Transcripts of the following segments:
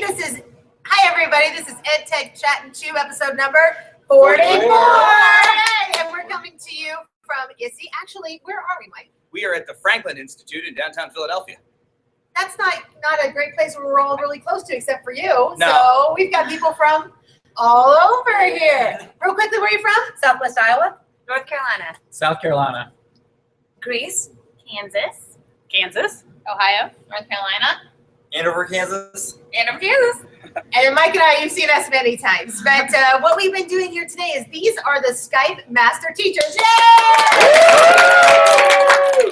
Hi everybody, this is Ed Tech Chat and Chew, episode number 44. And we're coming to you from ISTE. Actually, where are we, Mike? We are at the Franklin Institute in downtown Philadelphia. That's not a great place where we're all really close to, except for you. No. So we've got people from all over here. Real quickly, where are you from? Southwest Iowa, North Carolina, South Carolina, Greece, Kansas, Ohio, North Carolina, Andover, Kansas. Andover, Kansas. And then Mike and I, you've seen us many times. But what we've been doing here today is these are the Skype master teachers. Yay!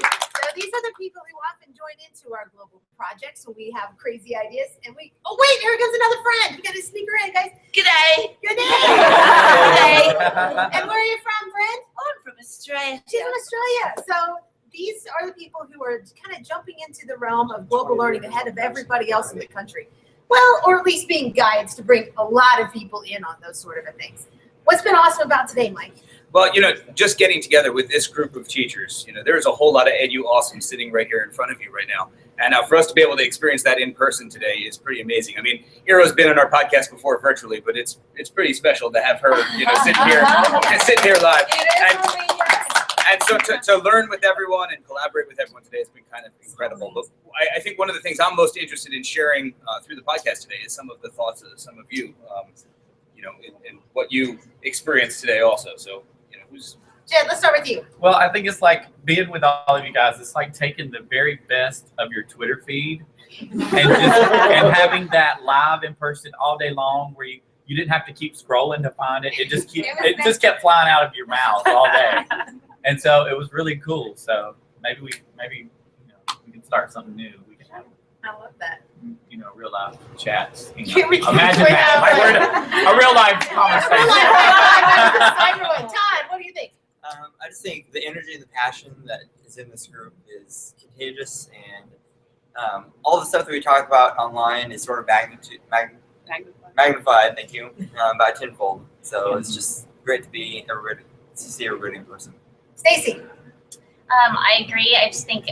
So these are the people who often join into our global projects when we have crazy ideas. And oh wait, here comes another friend. We got to sneak her in, guys. G'day. Good day. G'day. And where are you from, friend? Oh, I'm from Australia. She's from Australia. So these are the people who are kind of jumping into the realm of global learning ahead of everybody else in the country. Well, or at least being guides to bring a lot of people in on those sort of things. What's been awesome about today, Mike? Well, just getting together with this group of teachers, there's a whole lot of Edu Awesome sitting right here in front of you right now. And for us to be able to experience that in person today is pretty amazing. I mean, Hero's been on our podcast before virtually, but it's pretty special to have her, sitting here live. And so to learn with everyone and collaborate with everyone today has been kind of incredible. But I think one of the things I'm most interested in sharing through the podcast today is some of the thoughts of some of you, and what you experienced today also. So, Jed, let's start with you. Well, I think it's like being with all of you guys. It's like taking the very best of your Twitter feed and having that live in person all day long, where you didn't have to keep scrolling to find it. It just kept flying out of your mouth all day, and so it was really cool. So maybe we can start something new. We can have I love that. Real life chats. Imagine that. Like we're in a real life conversation. Todd, what do you think? I just think the energy and the passion that is in this group is contagious, and all the stuff that we talk about online is sort of magnified. Thank you, by tenfold. So it's just great to see everybody in person. Stacy. I agree. I just think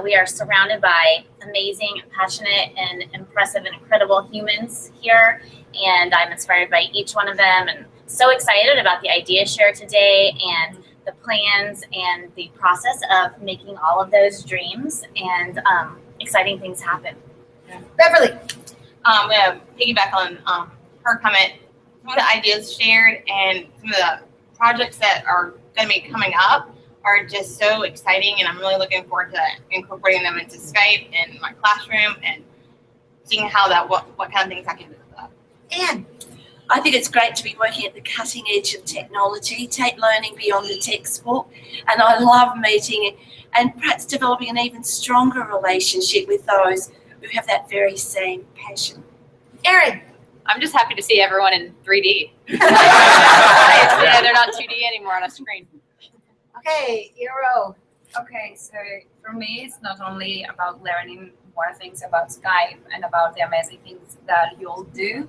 we are surrounded by amazing, passionate, and impressive and incredible humans here. And I'm inspired by each one of them and so excited about the idea shared today and the plans and the process of making all of those dreams and exciting things happen. Beverly. I'm going to piggyback on her comment. Some of the ideas shared and some of the projects that are going to be coming up are just so exciting, and I'm really looking forward to incorporating them into Skype and my classroom and seeing what kind of things I can do with that. And I think it's great to be working at the cutting edge of technology, take learning beyond the textbook, and I love meeting and perhaps developing an even stronger relationship with those who have that very same passion. Erin. I'm just happy to see everyone in 3D. Yeah, they're not 2D anymore on a screen. Okay, Hero. Okay, so for me, it's not only about learning more things about Skype and about the amazing things that you all do,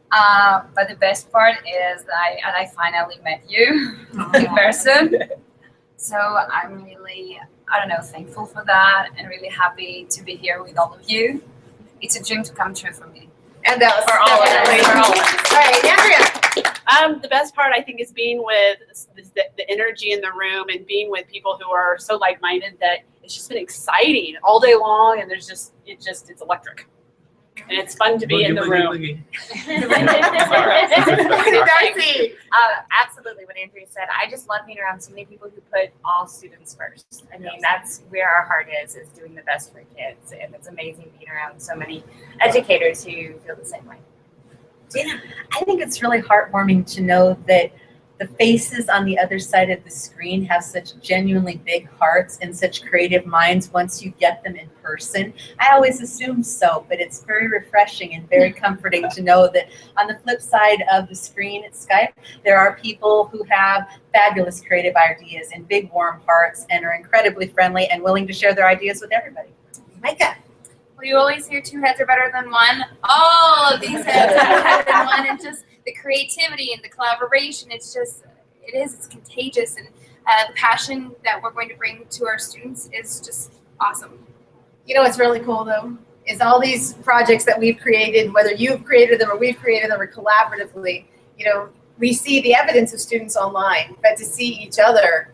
but the best part is I finally met you in person. So I'm really, thankful for that and really happy to be here with all of you. It's a dream to come true for me. And that was For all of us. All right, Andrea. The best part, I think, is being with the energy in the room and being with people who are so like-minded that it's just been exciting all day long, and it's electric. And it's fun to be in the room. Darcy. Absolutely what Andrea said. I just love being around so many people who put all students first. I mean, that's where our heart is doing the best for kids. And it's amazing being around so many educators who feel the same way. Gina. I think it's really heartwarming to know that the faces on the other side of the screen have such genuinely big hearts and such creative minds once you get them in person. I always assumed so, but it's very refreshing and very comforting to know that on the flip side of the screen at Skype, there are people who have fabulous creative ideas and big warm hearts and are incredibly friendly and willing to share their ideas with everybody. Micah. Well, you always hear two heads are better than one. All of these heads are better than one, and just the creativity and the collaboration, it's contagious, and the passion that we're going to bring to our students is just awesome. You know what's really cool though is all these projects that we've created, whether you've created them or we've created them or collaboratively, you know, we see the evidence of students online, but to see each other,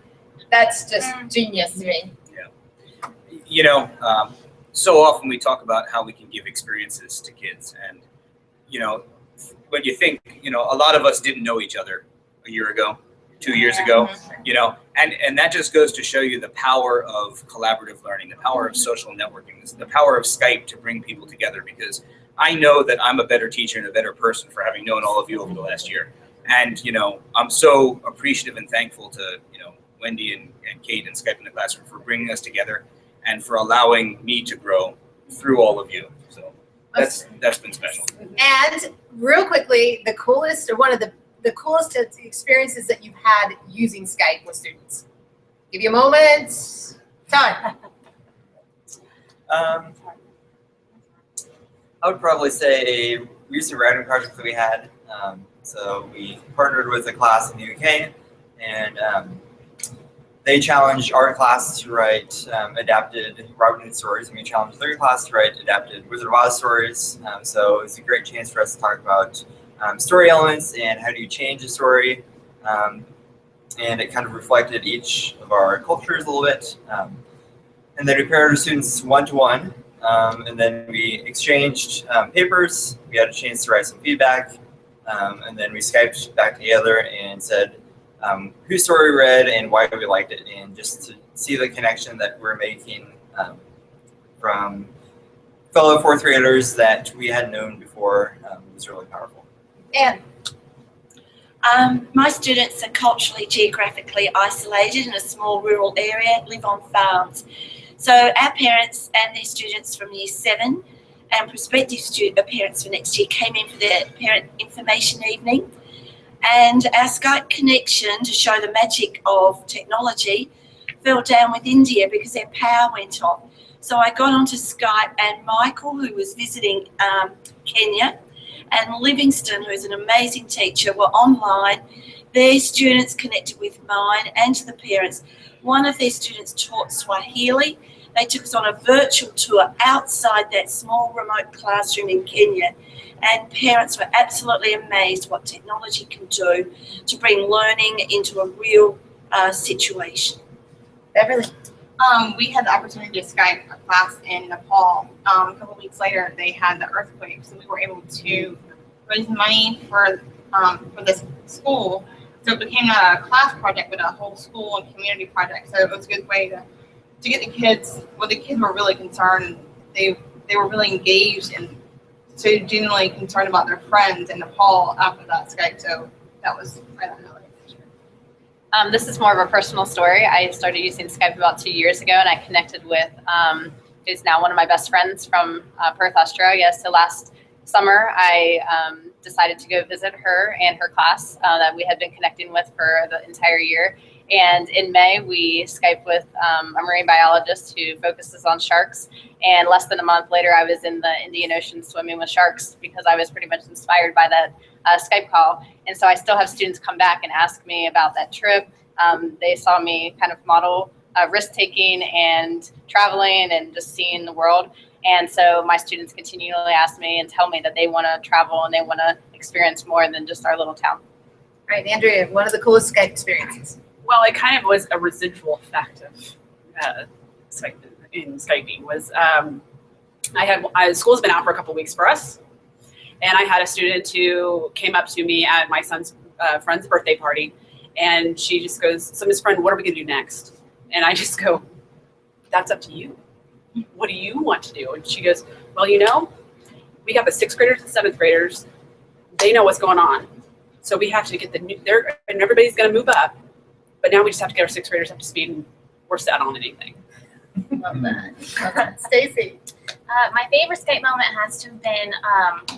that's just genius to me. Yeah. You know, so often we talk about how we can give experiences to kids, and you know, when you think, you know, a lot of us didn't know each other a year ago, 2 years ago, you know, and that just goes to show you the power of collaborative learning, the power of social networking, the power of Skype to bring people together, because I know that I'm a better teacher and a better person for having known all of you over the last year. And, you know, I'm so appreciative and thankful to, you know, Wendy and Kate and Skype in the Classroom for bringing us together and for allowing me to grow through all of you. So that's been special. And real quickly, the coolest, or one of the coolest experiences that you've had using Skype with students. Give you a moment. Time. I would probably say a recent writing project that we had. So we partnered with a class in the UK, and they challenged our class to write adapted Robin Hood stories, and we challenged their class to write adapted Wizard of Oz stories. So it's a great chance for us to talk about story elements and how do you change a story. And it kind of reflected each of our cultures a little bit. And then we paired our students one-to-one, and then we exchanged papers. We had a chance to write some feedback, and then we Skyped back together and said whose story we read and why we liked it, and just to see the connection that we're making from fellow fourth graders that we hadn't known before was really powerful. And my students are culturally, geographically isolated in a small rural area, live on farms. So our parents and their students from year 7 and prospective parents for next year came in for their parent information evening. And our Skype connection, to show the magic of technology, fell down with India because their power went off. So I got onto Skype, and Michael, who was visiting Kenya, and Livingston, who's an amazing teacher, were online. Their students connected with mine and to the parents. One of their students taught Swahili. They took us on a virtual tour outside that small remote classroom in Kenya, and parents were absolutely amazed what technology can do to bring learning into a real situation. Beverly. We had the opportunity to Skype a class in Nepal. A couple of weeks later, they had the earthquake, so we were able to raise money for this school. So it became a class project, but a whole school and community project. So it was a good way to get the kids. Well, the kids were really concerned. They were really engaged and so genuinely concerned about their friends in Nepal after that Skype. So that was right on. This is more of a personal story. I started using Skype about 2 years ago, and I connected with who's now one of my best friends from Perth, Australia. So last summer, I decided to go visit her and her class that we had been connecting with for the entire year. And in May, we Skyped with a marine biologist who focuses on sharks. And less than a month later, I was in the Indian Ocean swimming with sharks because I was pretty much inspired by that Skype call. And so I still have students come back and ask me about that trip. They saw me kind of model risk-taking and traveling and just seeing the world. And so my students continually ask me and tell me that they want to travel and they want to experience more than just our little town. All right, Andrea, one of the coolest Skype experiences. Well, it kind of was a residual effect of Skyping. Was school's been out for a couple weeks for us, and I had a student who came up to me at my son's friend's birthday party, and she just goes, "So, Miss Friend, what are we gonna do next?" And I just go, "That's up to you. What do you want to do?" And she goes, "Well, you know, we got the 6th graders and 7th graders. They know what's going on, so we have to get and everybody's gonna move up. But now we just have to get our 6th graders up to speed, and we're set on anything." Love that. Stacy. My favorite Skype moment has to have been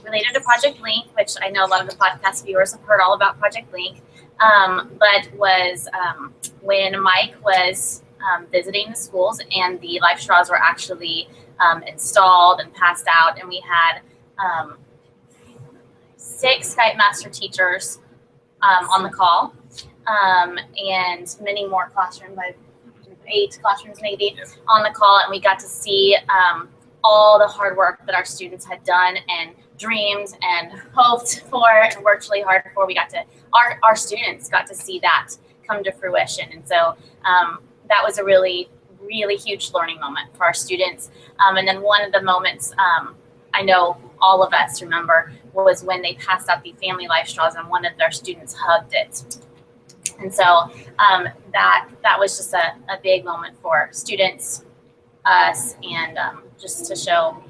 related to Project Link, which I know a lot of the podcast viewers have heard all about Project Link, but was when Mike was visiting the schools and the life straws were actually installed and passed out, and we had 6 Skype master teachers on the call, and many more classrooms, 8 classrooms maybe, on the call, and we got to see all the hard work that our students had done and dreamed and hoped for and worked really hard for. Our students got to see that come to fruition. And so that was a really, really huge learning moment for our students. And then one of the moments I know all of us remember was when they passed out the family life straws and one of their students hugged it. And so that was just a big moment for students, us, and just to show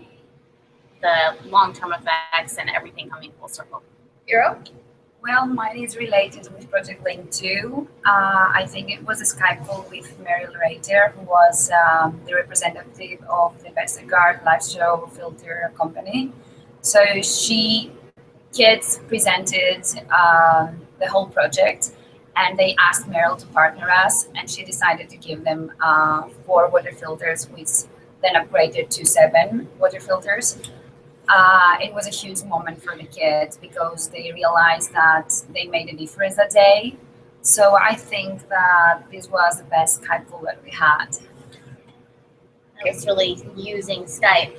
the long-term effects and everything coming full circle. Hero? Well, mine is related with Project Link 2. I think it was a Skype call with Meryl Reiter, who was the representative of the Vestergaard live show filter company. So kids presented the whole project, and they asked Meryl to partner us, and she decided to give them 4 water filters, which then upgraded to 7 water filters. It was a huge moment for the kids because they realized that they made a difference that day. So I think that this was the best Skype call that we had. It's really using Skype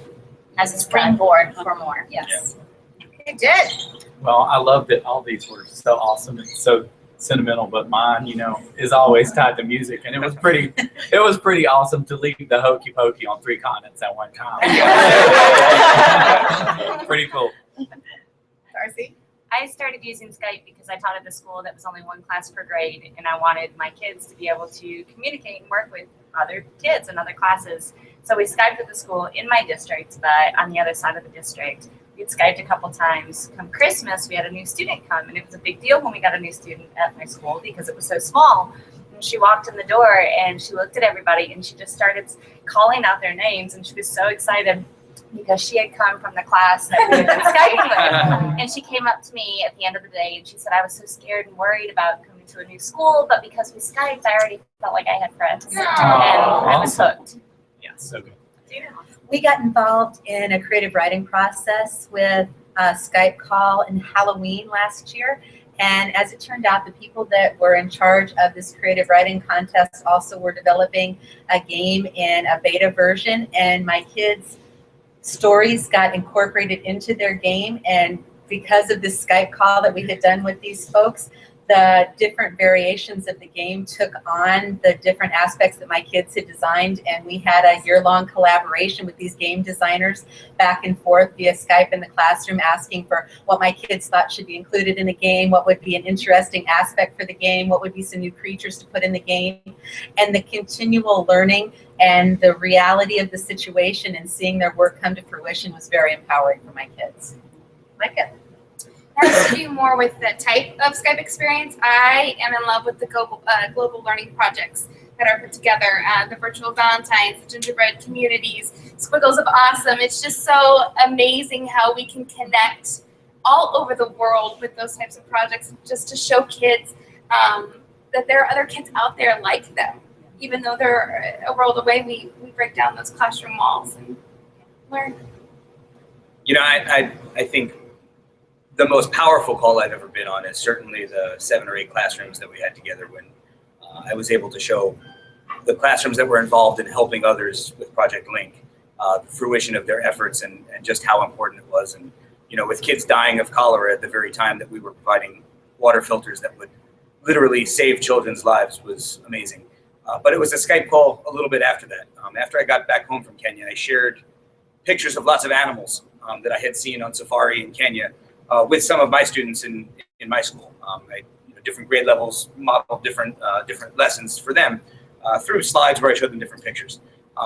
as a springboard for more. Yes. You did. Well, I love that all these were so awesome and so sentimental, but mine, is always tied to music, and it was pretty awesome to lead the Hokey Pokey on 3 continents at one time. Pretty cool. Darcy? I started using Skype because I taught at a school that was only 1 class per grade, and I wanted my kids to be able to communicate and work with other kids in other classes. So we Skyped with the school in my district, but on the other side of the district. We'd Skyped a couple times. Come Christmas, we had a new student come, and it was a big deal when we got a new student at my school because it was so small. And she walked in the door, and she looked at everybody, and she just started calling out their names, and she was so excited because she had come from the class that we had been Skyping with. And she came up to me at the end of the day, and she said, I was so scared and worried about coming to a new school, but because we Skyped, I already felt like I had friends. And I was hooked. Yeah, so good. We got involved in a creative writing process with a Skype call in Halloween last year. And as it turned out, the people that were in charge of this creative writing contest also were developing a game in a beta version. And my kids' stories got incorporated into their game. And because of this Skype call that we had done with these folks, the different variations of the game took on the different aspects that my kids had designed, and we had a year-long collaboration with these game designers back and forth via Skype in the classroom, asking for what my kids thought should be included in the game, what would be an interesting aspect for the game, what would be some new creatures to put in the game, and the continual learning and the reality of the situation and seeing their work come to fruition was very empowering for my kids. Micah? Has to do more with the type of Skype experience. I am in love with the global learning projects that are put together, the virtual Valentines, the gingerbread communities, Squiggles of Awesome. It's just so amazing how we can connect all over the world with those types of projects, just to show kids that there are other kids out there like them. Even though they're a world away, we break down those classroom walls and learn. I think the most powerful call I've ever been on is certainly the 7 or 8 classrooms that we had together when I was able to show the classrooms that were involved in helping others with Project Link, the fruition of their efforts and just how important it was. And, with kids dying of cholera at the very time that we were providing water filters that would literally save children's lives was amazing. But it was a Skype call a little bit after that. After I got back home from Kenya, I shared pictures of lots of animals that I had seen on safari in Kenya, with some of my students in my school. Different grade levels modeled different lessons for them through slides where I showed them different pictures.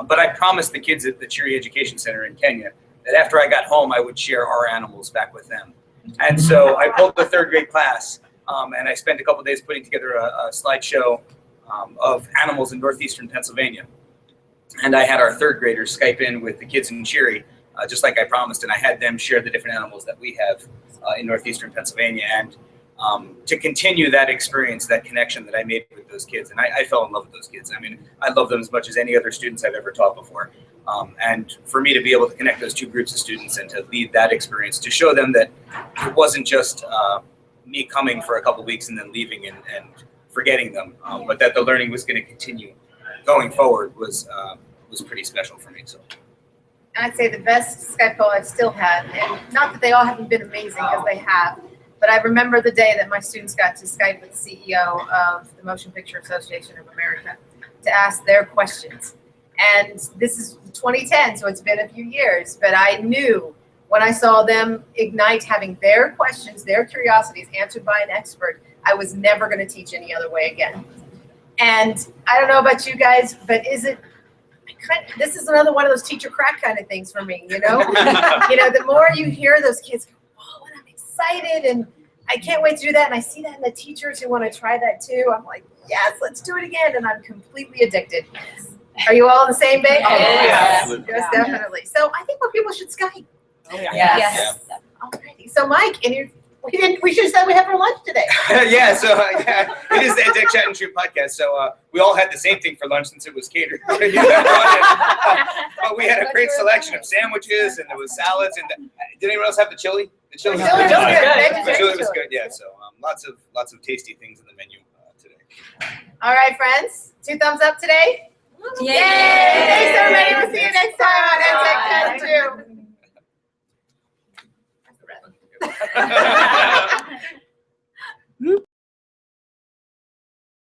But I promised the kids at the Chiri Education Center in Kenya that after I got home, I would share our animals back with them. And so I pulled the 3rd grade class, and I spent a couple of days putting together a slideshow of animals in northeastern Pennsylvania. And I had our 3rd graders Skype in with the kids in Chiri, just like I promised, and I had them share the different animals that we have in northeastern Pennsylvania, and to continue that experience, that connection that I made with those kids. And I fell in love with those kids. I mean, I love them as much as any other students I've ever taught before. And for me to be able to connect those 2 groups of students and to lead that experience, to show them that it wasn't just me coming for a couple weeks and then leaving and forgetting them, but that the learning was going to continue going forward was pretty special for me. So. And I'd say the best Skype call I've still had, and not that they all haven't been amazing, because they have, but I remember the day that my students got to Skype with the CEO of the Motion Picture Association of America to ask their questions. And this is 2010, so it's been a few years, but I knew when I saw them ignite having their questions, their curiosities answered by an expert, I was never going to teach any other way again. And I don't know about you guys, but this is another one of those teacher crack kind of things for me, you know? The more you hear those kids go, oh, and I'm excited, and I can't wait to do that, and I see that in the teachers who want to try that too, I'm like, yes, let's do it again, and I'm completely addicted. Are you all on the same page? Oh, yes. Yes, definitely. So I think more people should Skype. Oh, yeah. Yes. Alrighty. So Mike, we should have said we have for lunch today. Yeah, so it is the Ed Tech Chat and Shoot podcast. So we all had the same thing for lunch since it was catered. But we had a great selection of sandwiches, and there was salads. And did anyone else have the chili? The chili was good. The chili was good. Yeah. So lots of tasty things in the menu today. All right, friends. 2 thumbs up today. Yay! Thanks,